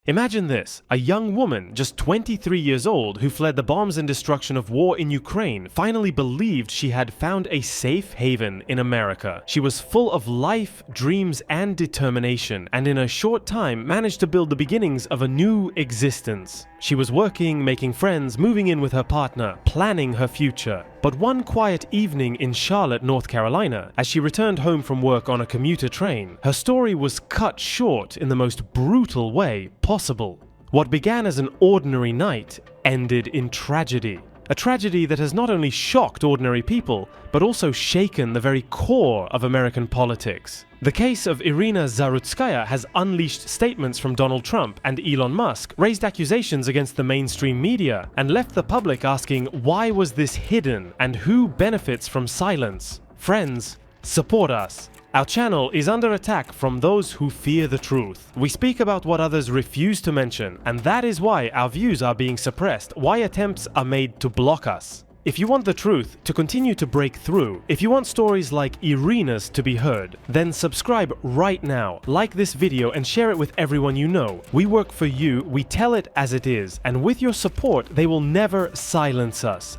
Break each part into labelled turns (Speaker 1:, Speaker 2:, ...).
Speaker 1: Imagine this, a young woman, just 23 years old, who fled the bombs and destruction of war in Ukraine, finally believed she had found a safe haven in America. She was full of life, dreams, and determination, and in a short time managed to build the beginnings of a new existence. She was working, making friends, moving in with her partner, planning her future. But one quiet evening in Charlotte, North Carolina, as she returned home from work on a commuter train, her story was cut short in the most brutal way possible. What began as an ordinary night ended in tragedy. A tragedy that has not only shocked ordinary people, but also shaken the very core of American politics. The case of Irina Zarutskaya has unleashed statements from Donald Trump and Elon Musk, raised accusations against the mainstream media, and left the public asking, why was this hidden and who benefits from silence? Friends, support us. Our channel is under attack from those who fear the truth. We speak about what others refuse to mention, and that is why our views are being suppressed, why attempts are made to block us. If you want the truth to continue to break through, if you want stories like Irina's to be heard, then subscribe right now, like this video and share it with everyone you know. We work for you, we tell it as it is, and with your support, they will never silence us.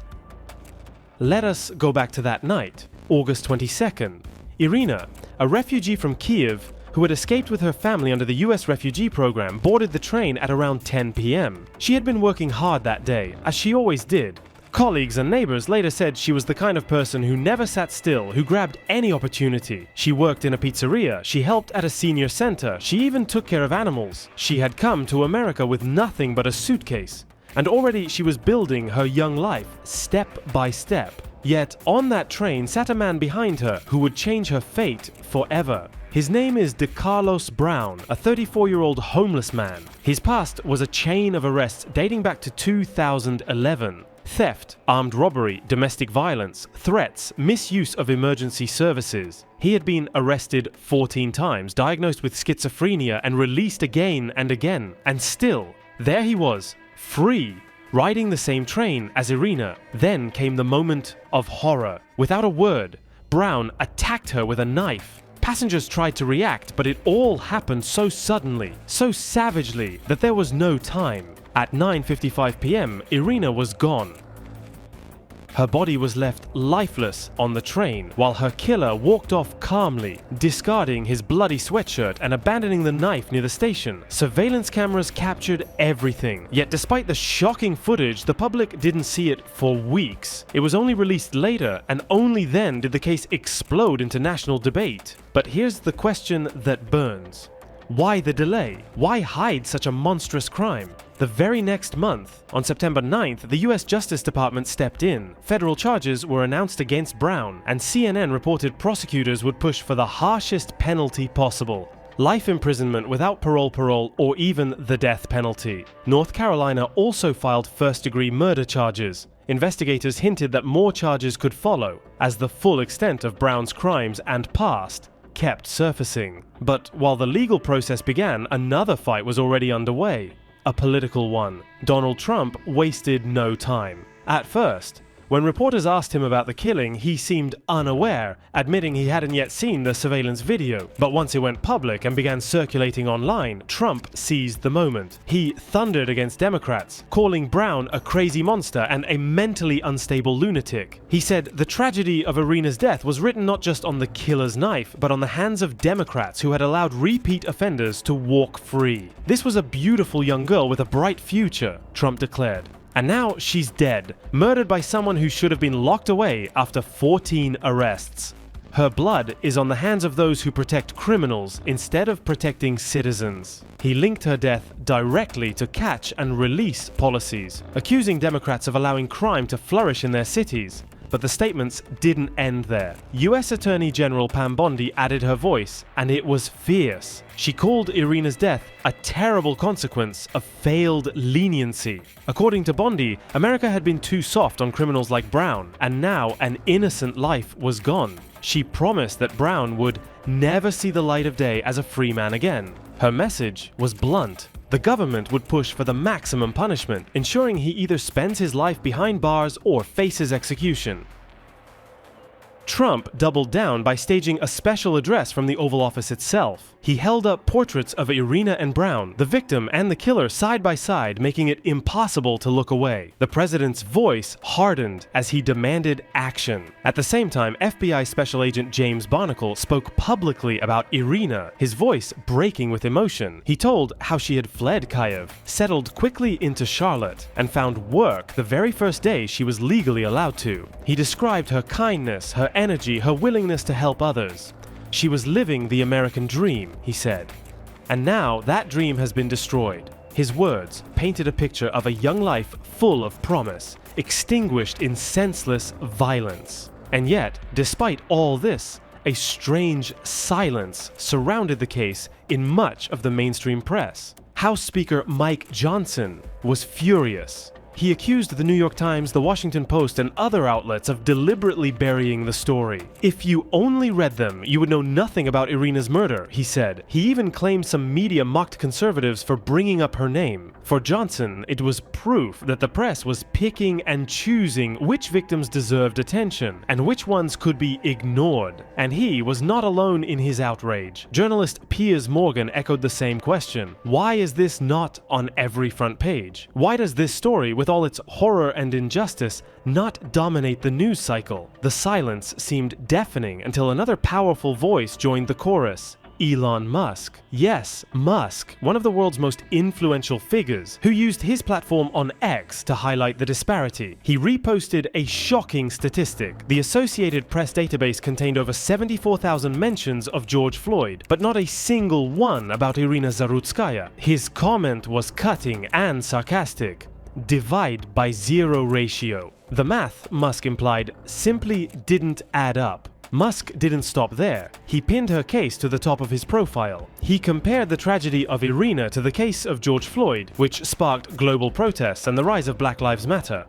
Speaker 1: Let us go back to that night, August 22nd. Irina, a refugee from Kiev, who had escaped with her family under the US refugee program, boarded the train at around 10 p.m. She had been working hard that day, as she always did. Colleagues and neighbors later said she was the kind of person who never sat still, who grabbed any opportunity. She worked in a pizzeria, she helped at a senior center, she even took care of animals. She had come to America with nothing but a suitcase. And already she was building her young life, step by step. Yet, on that train sat a man behind her who would change her fate forever. His name is DeCarlos Brown, a 34-year-old homeless man. His past was a chain of arrests dating back to 2011. Theft, armed robbery, domestic violence, threats, misuse of emergency services. He had been arrested 14 times, diagnosed with schizophrenia, and released again and again. And still, there he was, free, riding the same train as Irina. Then came the moment of horror. Without a word, Brown attacked her with a knife. Passengers tried to react, but it all happened so suddenly, so savagely, that there was no time. At 9:55 p.m., Irina was gone. Her body was left lifeless on the train, while her killer walked off calmly, discarding his bloody sweatshirt and abandoning the knife near the station. Surveillance cameras captured everything. Yet despite the shocking footage, the public didn't see it for weeks. It was only released later, and only then did the case explode into national debate. But here's the question that burns. Why the delay? Why hide such a monstrous crime? The very next month, on September 9th, the US Justice Department stepped in. Federal charges were announced against Brown, and CNN reported prosecutors would push for the harshest penalty possible. Life imprisonment without parole, or even the death penalty. North Carolina also filed first-degree murder charges. Investigators hinted that more charges could follow, as the full extent of Brown's crimes and past kept surfacing. But while the legal process began, another fight was already underway. A political one. Donald Trump wasted no time. At first, when reporters asked him about the killing, he seemed unaware, admitting he hadn't yet seen the surveillance video. But once it went public and began circulating online, Trump seized the moment. He thundered against Democrats, calling Brown a crazy monster and a mentally unstable lunatic. He said the tragedy of Irina's death was written not just on the killer's knife, but on the hands of Democrats who had allowed repeat offenders to walk free. This was a beautiful young girl with a bright future, Trump declared. And now she's dead, murdered by someone who should have been locked away after 14 arrests. Her blood is on the hands of those who protect criminals instead of protecting citizens. He linked her death directly to catch and release policies, accusing Democrats of allowing crime to flourish in their cities. But the statements didn't end there. US Attorney General Pam Bondi added her voice, and it was fierce. She called Irina's death a terrible consequence of failed leniency. According to Bondi, America had been too soft on criminals like Brown, and now an innocent life was gone. She promised that Brown would never see the light of day as a free man again. Her message was blunt. The government would push for the maximum punishment, ensuring he either spends his life behind bars or faces execution. Trump doubled down by staging a special address from the Oval Office itself. He held up portraits of Irina and Brown, the victim and the killer, side by side, making it impossible to look away. The president's voice hardened as he demanded action. At the same time, FBI Special Agent James Barnacle spoke publicly about Irina, his voice breaking with emotion. He told how she had fled Kyiv, settled quickly into Charlotte, and found work the very first day she was legally allowed to. He described her kindness, her energy, her willingness to help others. She was living the American dream, he said. And now that dream has been destroyed. His words painted a picture of a young life full of promise, extinguished in senseless violence. And yet, despite all this, a strange silence surrounded the case in much of the mainstream press. House Speaker Mike Johnson was furious. He accused the New York Times, the Washington Post, and other outlets of deliberately burying the story. If you only read them, you would know nothing about Irina's murder, he said. He even claimed some media mocked conservatives for bringing up her name. For Johnson, it was proof that the press was picking and choosing which victims deserved attention and which ones could be ignored. And he was not alone in his outrage. Journalist Piers Morgan echoed the same question. Why is this not on every front page? Why does this story, with all its horror and injustice, not dominate the news cycle? The silence seemed deafening until another powerful voice joined the chorus. Elon Musk. Yes, Musk, one of the world's most influential figures, who used his platform on X to highlight the disparity. He reposted a shocking statistic. The Associated Press database contained over 74,000 mentions of George Floyd, but not a single one about Irina Zarutskaya. His comment was cutting and sarcastic. Divide by zero ratio. The math, Musk implied, simply didn't add up. Musk didn't stop there. He pinned her case to the top of his profile. He compared the tragedy of Irina to the case of George Floyd, which sparked global protests and the rise of Black Lives Matter.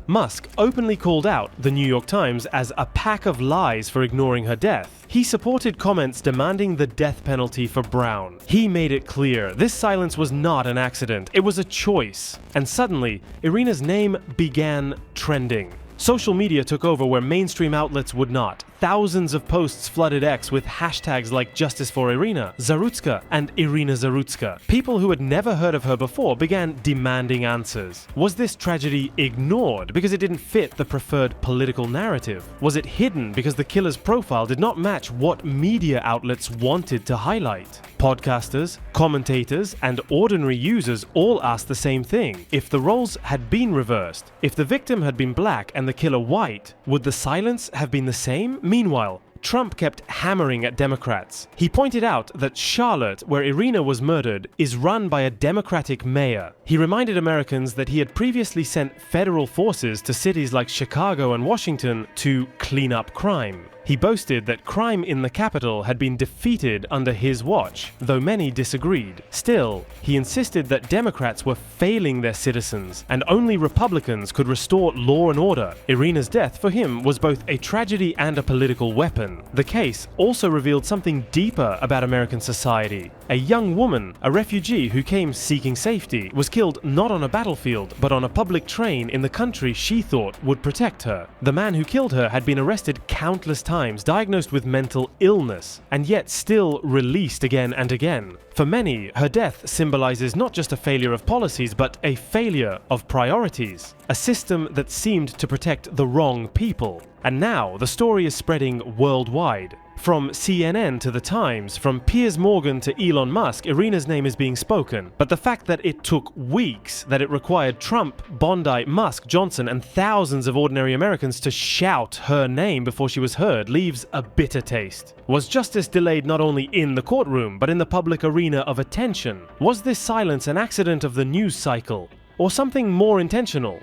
Speaker 1: Musk openly called out the New York Times as a pack of lies for ignoring her death. He supported comments demanding the death penalty for Brown. He made it clear this silence was not an accident, it was a choice. And suddenly, Irina's name began trending. Social media took over where mainstream outlets would not. Thousands of posts flooded X with hashtags like Justice for Irina, Zarutska, and Irina Zarutska. People who had never heard of her before began demanding answers. Was this tragedy ignored because it didn't fit the preferred political narrative? Was it hidden because the killer's profile did not match what media outlets wanted to highlight? Podcasters, commentators, and ordinary users all asked the same thing. If the roles had been reversed, if the victim had been black and the killer white, would the silence have been the same? Meanwhile, Trump kept hammering at Democrats. He pointed out that Charlotte, where Irina was murdered, is run by a Democratic mayor. He reminded Americans that he had previously sent federal forces to cities like Chicago and Washington to clean up crime. He boasted that crime in the capital had been defeated under his watch, though many disagreed. Still, he insisted that Democrats were failing their citizens, and only Republicans could restore law and order. Irina's death for him was both a tragedy and a political weapon. The case also revealed something deeper about American society. A young woman, a refugee who came seeking safety, was killed not on a battlefield, but on a public train in the country she thought would protect her. The man who killed her had been arrested countless times, diagnosed with mental illness, and yet still released again and again. For many, her death symbolizes not just a failure of policies, but a failure of priorities. A system that seemed to protect the wrong people. And now the story is spreading worldwide. From CNN to The Times, from Piers Morgan to Elon Musk, Irina's name is being spoken. But the fact that it took weeks, that it required Trump, Bondi, Musk, Johnson, and thousands of ordinary Americans to shout her name before she was heard leaves a bitter taste. Was justice delayed not only in the courtroom, but in the public arena of attention? Was this silence an accident of the news cycle, or something more intentional?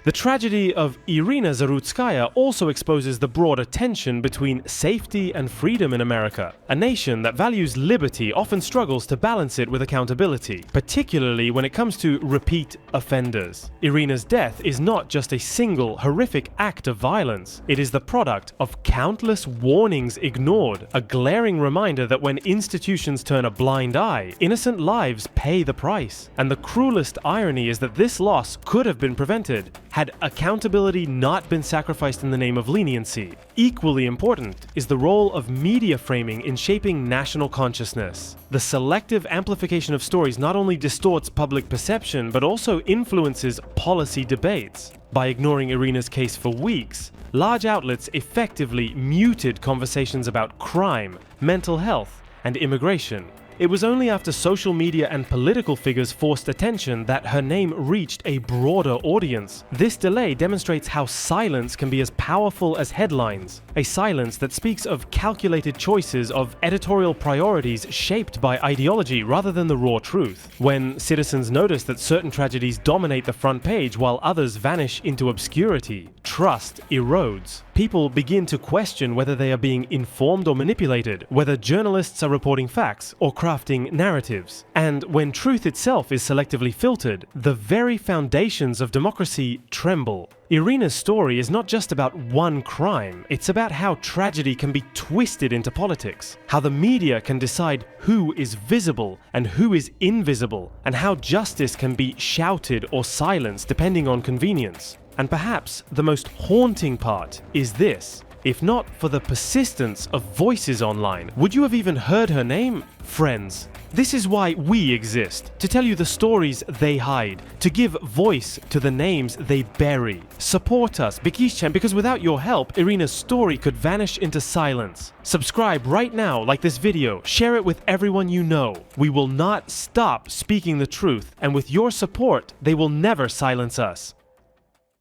Speaker 1: The tragedy of Irina Zarutskaya also exposes the broader tension between safety and freedom in America. A nation that values liberty often struggles to balance it with accountability, particularly when it comes to repeat offenders. Irina's death is not just a single horrific act of violence. It is the product of countless warnings ignored, a glaring reminder that when institutions turn a blind eye, innocent lives pay the price. And the cruelest irony is that this loss could have been prevented had accountability not been sacrificed in the name of leniency. Equally important is the role of media framing in shaping national consciousness. The selective amplification of stories not only distorts public perception, but also influences policy debates. By ignoring Irina's case for weeks, large outlets effectively muted conversations about crime, mental health, and immigration. It was only after social media and political figures forced attention that her name reached a broader audience. This delay demonstrates how silence can be as powerful as headlines, a silence that speaks of calculated choices, of editorial priorities shaped by ideology rather than the raw truth. When citizens notice that certain tragedies dominate the front page while others vanish into obscurity, trust erodes. People begin to question whether they are being informed or manipulated, whether journalists are reporting facts or crafting narratives. And when truth itself is selectively filtered, the very foundations of democracy tremble. Irina's story is not just about one crime, it's about how tragedy can be twisted into politics, how the media can decide who is visible and who is invisible, and how justice can be shouted or silenced depending on convenience. And perhaps the most haunting part is this: if not for the persistence of voices online, would you have even heard her name? Friends, this is why we exist, to tell you the stories they hide, to give voice to the names they bury. Support us, because without your help, Irina's story could vanish into silence. Subscribe right now, like this video, share it with everyone you know. We will not stop speaking the truth, and with your support, they will never silence us.